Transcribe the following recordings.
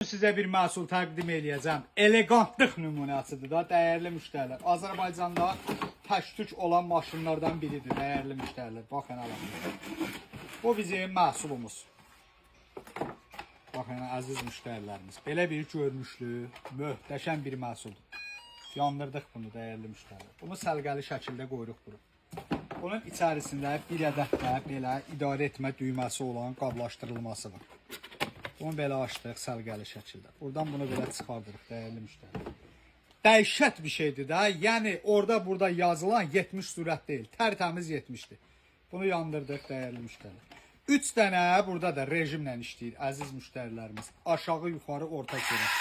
Sizə bir məhsul təqdim eləyəcəm. Elegantlıq nümunəsidir da, dəyərli müştərilər. Azərbaycanda təştük olan maşınlardan biridir, dəyərli müştərilər. Baxın, alın. Bu bizim məhsulumuz. Baxın, əziz müştərilərimiz. Belə bir görmüşlü, möhtəşəm bir məhsuldur. Yandırdıq bunu, dəyərli müştərilər. Bunu səlqəli şəkildə qoyuruq bura. Bunun içərisində bir ədəd də belə idarə etmə düyməsi olan qablaşdırılması var. Bunu belə açdıq səlqəli şəkildə. Buradan bunu belə çıxardırıq, dəyərli müştəri. Dəhşət bir şeydir də. Yəni, burada yazılan 70 sürət deyil. Tərtəmiz 70'dir. Bunu yandırdıq, dəyərli müştəri. 3 dənə burada da rejimlə işləyir, əziz müştərilərimiz. Aşağı, yuxarı, orta sürət.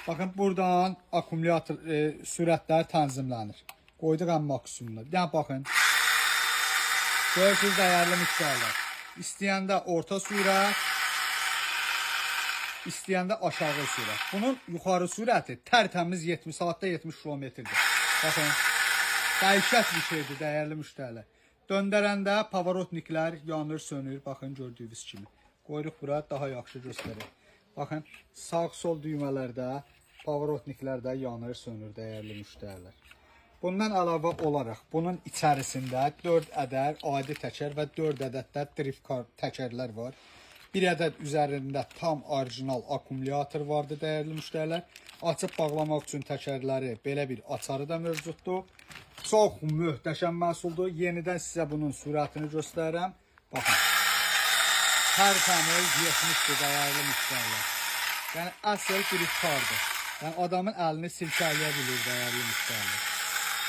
Baxın, buradan akkumulyator sürətlər tənzimlənir. Qoyduq ən maksimumda. Bir dənə baxın. Görürsünüz, dəyərli müştərilər. İstəyəndə orta sürət, İstəyəndə aşağı sürət. Bunun yuxarı sürəti tərtəmiz 70 saatda 70 kilometrdir. Baxın, dəhşət bir şeydir, dəyərli müştərilər. Döndərəndə pavarotniklər yanır, sönür. Baxın, gördüyünüz kimi. Qoyuruq bura, daha yaxşı göstərir. Baxın, sağ-sol düymələrdə, pavarotniklər də yanır, sönür, dəyərli müştərilər. Bundan əlavə olaraq, bunun içərisində 4 ədəd adi təkər və 4 ədəd də drift təkərlər var. Bir ədəd üzərində tam orijinal akkumulyator vardı, dəyərli müştərilər. Açıb bağlamaq üçün təkərləri belə bir açarı da mövcuddur. Çox möhtəşəm məhsuldur. Yenidən sizə bunun sürətini göstərirəm. Baxın. Tərtəmiz 70'dir, dəyərli müştərilər. Yəni, əsl driftkardır. Yəni, adamın əlini silkələyə bilir, dəyərli müştərilər.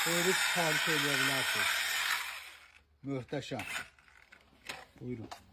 Buyurub tarif eləyə bilərsiniz. Möhtəşəm. Buyurun.